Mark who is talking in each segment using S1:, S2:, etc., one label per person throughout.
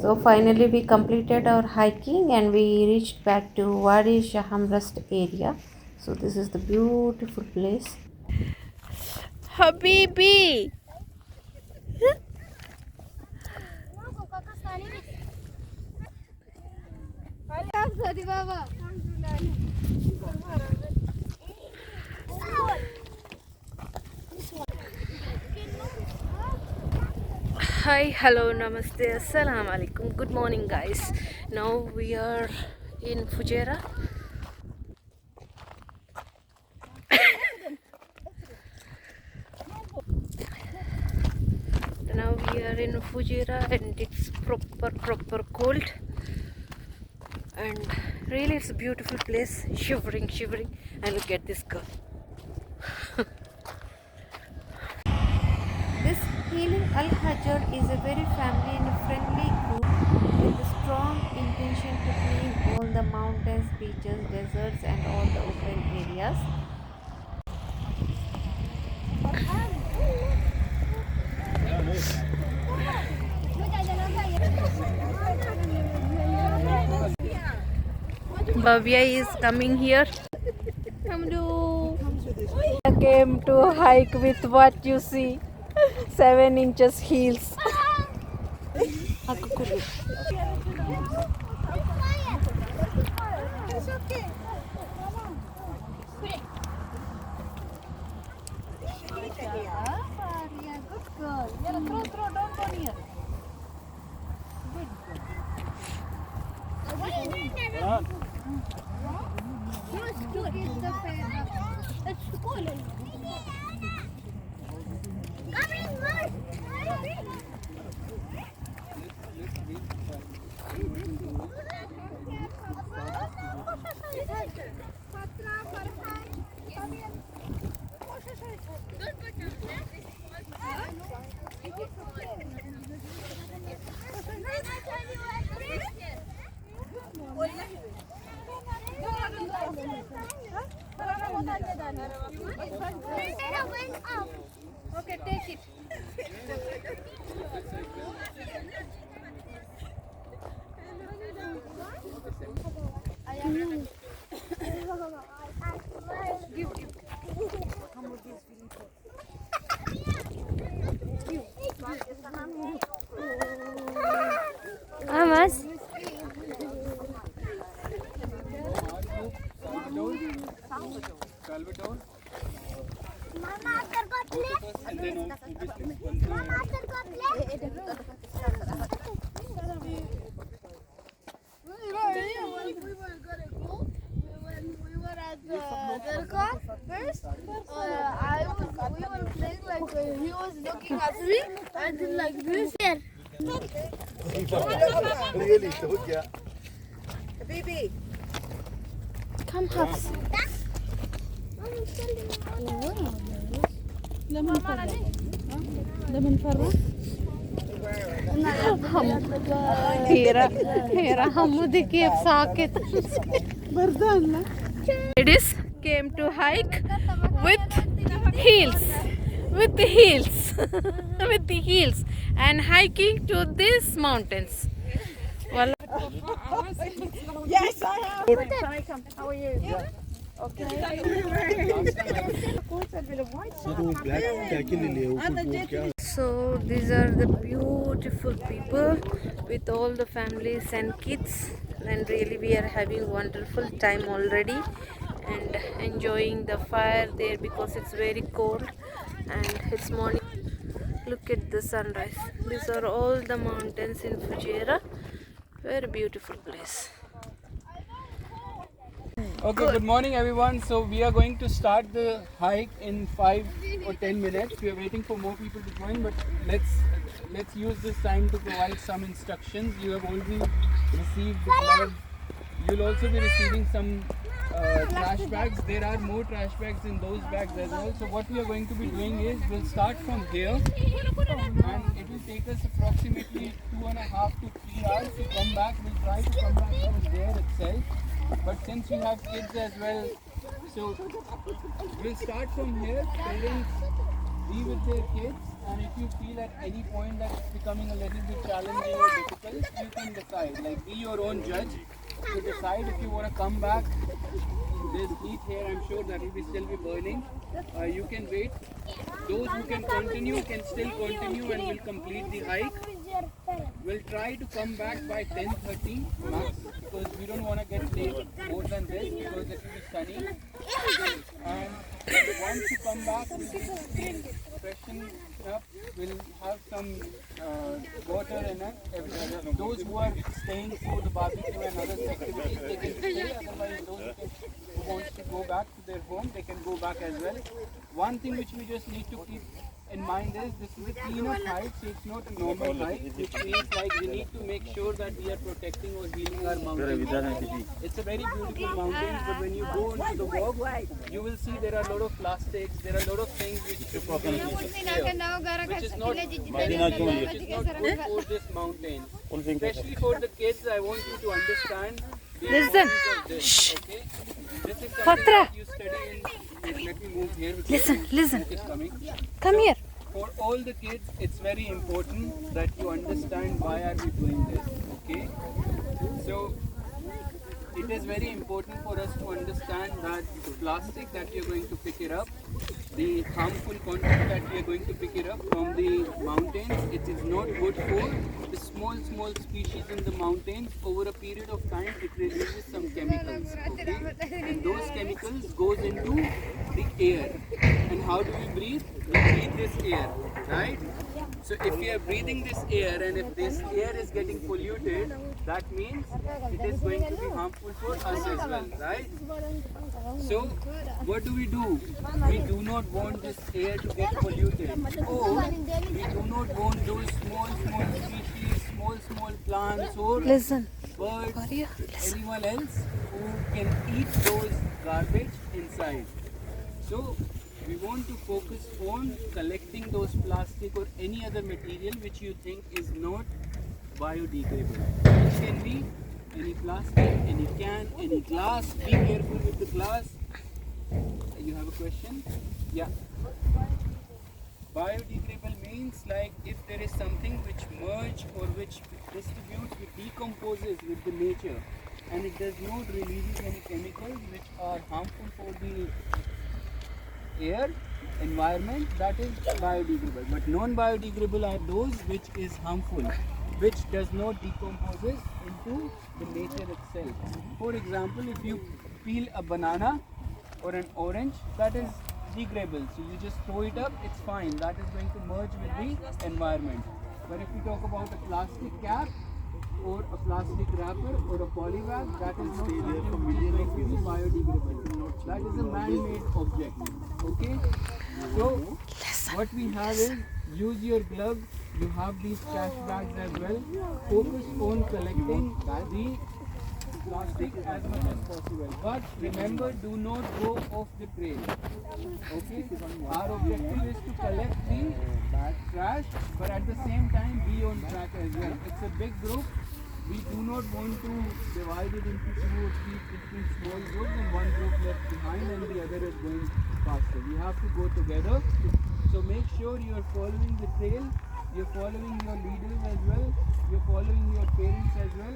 S1: So finally we completed our hiking and we reached back to Wadi Shaham Rest area. So this is the beautiful place. Habibi! Hi, hello, namaste, assalamu alaikum. Good morning, guys. Now we are in Fujairah. Now we are in Fujairah and it's proper cold. And really, it's a beautiful place. Shivering. And look at this girl. This Healing Al Hajar is a very family and friendly group with a strong intention to clean all the mountains, beaches, deserts, and all the open areas. Bhavya is coming here. I came to hike with what you see, 7 inches heels. Okay, take it. Amas.
S2: First, we were playing like he was looking at me and then like this.
S3: Really, don't ya?
S2: Baby, come Hafs.
S1: Hera Hamudi keep socket. Ladies came to hike with heels. With the heels. With the heels. And hiking to these mountains. Well,
S2: Yes, I have. How are you?
S3: Yeah.
S2: Okay.
S1: so these are the beautiful people with all the families and kids, and really we are having wonderful time already and enjoying the fire there because it's very cold and it's morning. Look at the sunrise. These are all the mountains in Fujairah. Very beautiful place.
S4: Okay, good morning everyone. So we are going to start the hike in 5 or 10 minutes. We are waiting for more people to join, but let's use this time to provide some instructions. You have already received the flag. You'll also be receiving some trash bags. There are more trash bags in those bags as well. So what we are going to be doing is we'll start from here and it will take us approximately 2.5 to 3 hours to come back. We'll try to come back from there itself. But since we have kids as well, so we'll start from here. Parents be with their kids and if you feel at any point that it's becoming a little bit challenging or difficult, you can decide. Like, be your own judge. So decide if you want to come back. There's heat here, I'm sure that will still be burning. You can wait. Those who can continue can still continue and will complete the hike. We'll try to come back by 10:30 max, because we don't want to get late more than this, because it will be sunny. And once you come back, we'll freshen up. We'll have some water in it. Those who are staying for the barbecue and other activities, they can stay. Otherwise, those who want to go back to their home, they can go back as well. One thing which we just need to keep in mind is this is a clean-up hike, so it's not a normal hike, which means like we need to make sure that we are protecting or healing our mountain. It's a very beautiful mountain, but when you go into the walk, you will see there are a lot of plastics, there are a lot of things which is not good for this mountain. Especially for the kids, I want you to understand the
S1: Listen.
S4: importance of this, okay? This is something
S1: Patra.
S4: that you study in. Let me move here. because
S1: Listen, listen.
S4: smoke is coming.
S1: Come here.
S4: For all the kids, it's very important that you understand why are we doing this, okay? So, it is very important for us to understand that the plastic that we are going to pick it up, the harmful content that we are going to pick it up from the mountains, it is not good for the small species in the mountains. Over a period of time, it releases some chemicals, okay? And those chemicals goes into the air. And how do we breathe? We breathe this air, right? So if we are breathing this air, and if this air is getting polluted, that means it is going to be harmful for us as well, right? So what do? We do not want this air to get polluted, or we do not want those small species, small plants or
S1: Listen.
S4: birds,
S1: Arya, listen.
S4: anyone else who can eat those garbage inside. So we want to focus on collecting those plastic or any other material which you think is not biodegradable. It can be any plastic, any can, any glass. Be careful with the glass. You have a question? Yeah. Biodegradable means like if there is something which merge or which distributes, which decomposes with the nature, and it does not release any chemicals which are harmful for the air, environment, that is biodegradable. But non-biodegradable are those which is harmful, which does not decomposes into the nature itself. For example, if you peel a banana or an orange, that is degradable. So you just throw it up, it's fine. That is going to merge with the environment. But if you talk about a plastic cap or a plastic wrapper or a polybag, that is not something which is going to be biodegradable. That is a man-made object. Okay? So what we have is, use your gloves. You have these trash bags as well. Focus on collecting the plastic as much as possible. But remember, do not go off the trail. Okay? Our objective is to collect the trash, but at the same time be on track as well. It's a big group. We do not want to divide it into 2 or 3 different small groups and one group left behind and the other is going faster. We have to go together. So make sure you are following the trail, you're following your leaders as well, you're following your parents as well.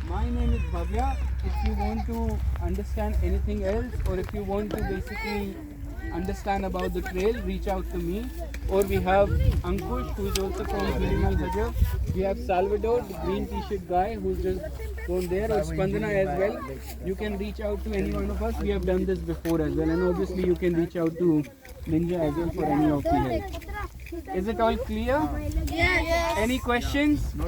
S4: My name is Bhavya. If you want to understand anything else, or if you want to basically understand about the trail, reach out to me. Or we have Ankush, who is also from Hajar. We have Salvador, the green t-shirt guy, who's just gone there, or Spandana as well. You can reach out to any one of us. We have done this before as well, and obviously you can reach out to Ninja as well for any of the help. Is it all clear?
S2: Yes.
S4: Any questions?
S2: No.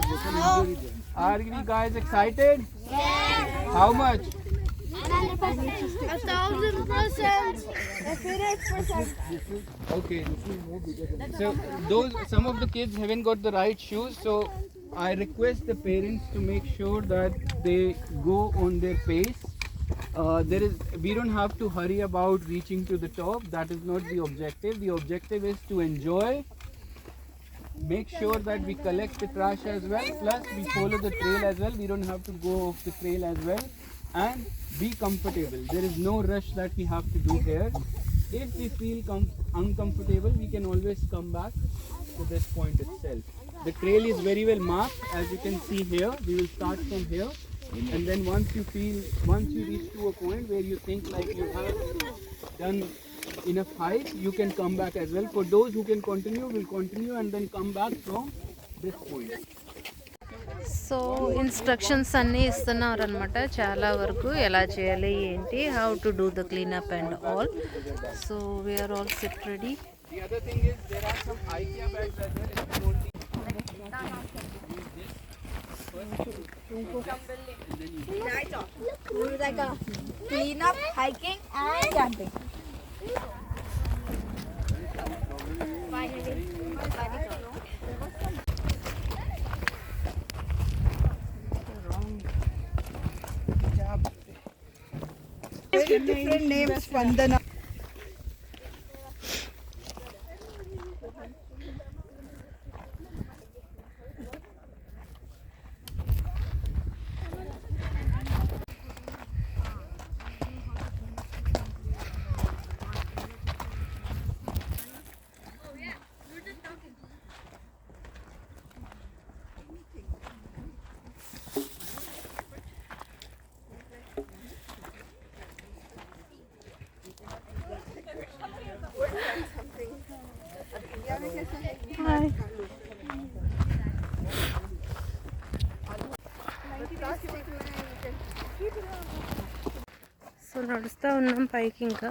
S4: Are you guys excited?
S2: Yes.
S4: How much?
S2: 1,000%. 100%.
S4: Okay. So some of the kids haven't got the right shoes, so I request the parents to make sure that they go on their pace. We don't have to hurry about reaching to the top. That is not the objective. The objective is to enjoy. Make sure that we collect the trash as well, plus we follow the trail as well. We don't have to go off the trail as well, and be comfortable. There is no rush that we have to do here. If we feel uncomfortable, we can always come back. to this point itself. The trail is very well marked, as you can see here. We will start from here, and then once you reach to a point where you think like you have done enough height, you can come back as well. For those who can continue, will continue and then come back from this point.
S1: So instructions అన్నీ ఇస్తున్నారు అనమాట చాలా వరకు ఎలా చేయాలి ఏంటి how to do the cleanup and all so we are all set ready
S4: The other thing is there are some IKEA bags as well. If you only use this first,
S2: like a clean up, hiking and camping.
S5: Different names, Vandana.
S1: Hi so నడుస్తూ ఉన్నాం పైకి ఇంకా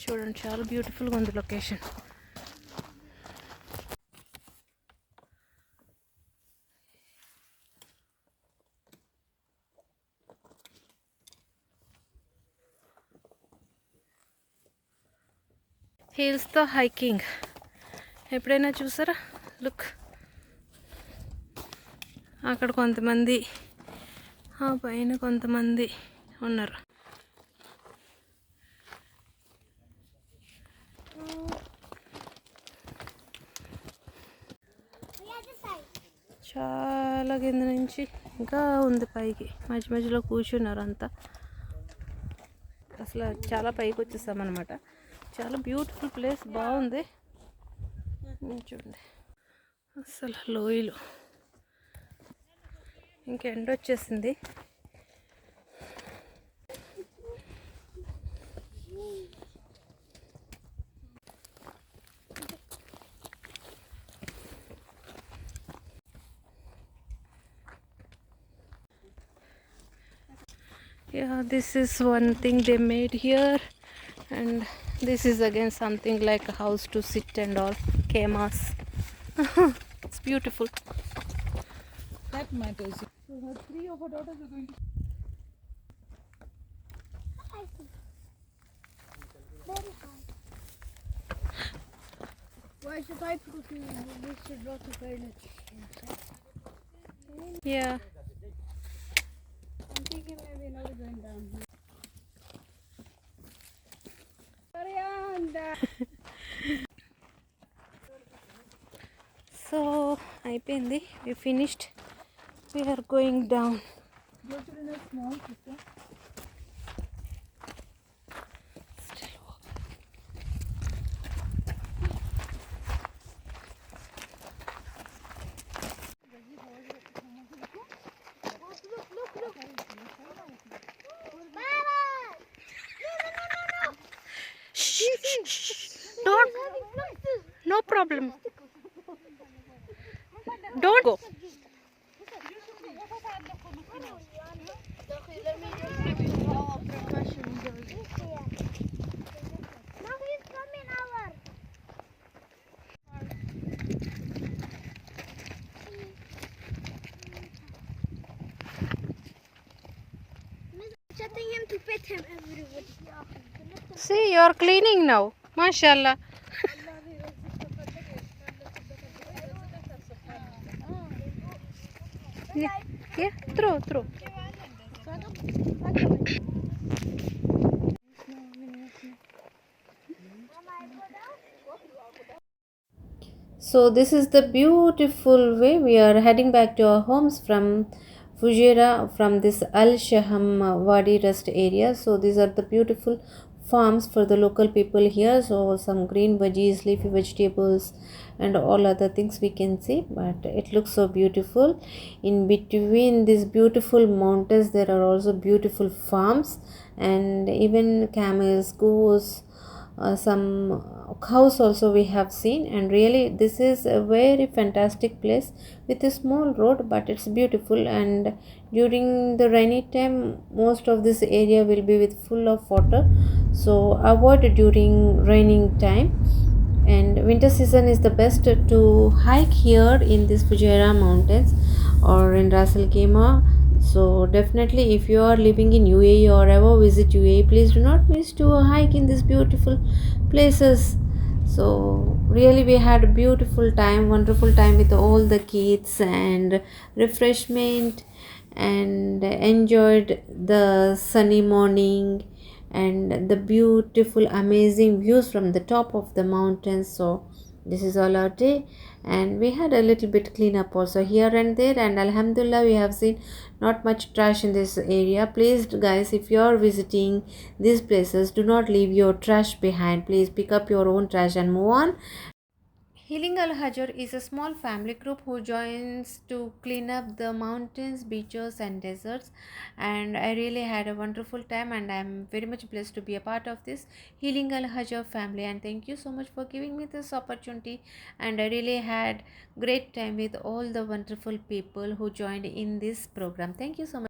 S1: చూడండి చాలా బ్యూటిఫుల్గా ఉంది location హిల్స్తో hiking ఎప్పుడైనా చూసారా లుక్ అక్కడ కొంతమంది ఆ పైన కొంతమంది ఉన్నారు చాలా కింద నుంచి ఇంకా ఉంది పైకి మధ్య మధ్యలో కూర్చున్నారు అంతా అసలు చాలా పైకి వచ్చేసామన్నమాట చాలా బ్యూటిఫుల్ ప్లేస్ బాగుంది చూడండి అసలు లోయలు ఇంకా ఎండ వచ్చేసింది yeah this is one thing they made here and this is again something like a house to sit and all kemas it's beautiful
S5: That matters. So her 3 of her daughters are going to.
S2: Why should I put this should not have furniture?
S1: yeah
S2: I'm thinking maybe another going down here.
S1: so అయిపోయింది we finished we are going down
S5: Your children are small, sister.
S1: still walk. Don't. No problem. Don't go.
S2: Let me just give you all precautions. Now he's coming over. Setting him to pet him everybody.
S1: See, you are cleaning now. Mashallah. Yeah, throw. So this is the beautiful way we are heading back to our homes from Fujairah, from this Al Shaham Wadi rest area. So these are the beautiful farms for the local people here. So some green veggies, leafy vegetables, and all other things we can see, but it looks so beautiful. In between these beautiful mountains there are also beautiful farms, and even camels, goats, some cows also we have seen. And really this is a very fantastic place with a small road, but it's beautiful. And during the rainy time most of this area will be with full of water, so avoid during raining time. And winter season is the best to hike here in this Fujairah mountains or in Ras Al Khaimah. So definitely if you are living in UAE or ever visit UAE, please do not miss to hike in these beautiful places. So really we had a beautiful time, wonderful time with all the kids and refreshment, and enjoyed the sunny morning and the beautiful amazing views from the top of the mountains. So this is all our day, and we had a little bit cleanup also here and there, and alhamdulillah we have seen not much trash in this area. Please guys, if you are visiting these places, do not leave your trash behind. Please pick up your own trash and move on. Healing Al Hajar is a small family group who joins to clean up the mountains, beaches, and deserts. And I really had a wonderful time, and I'm very much blessed to be a part of this Healing Al Hajar family. And thank you so much for giving me this opportunity. And I really had great time with all the wonderful people who joined in this program. Thank you so much.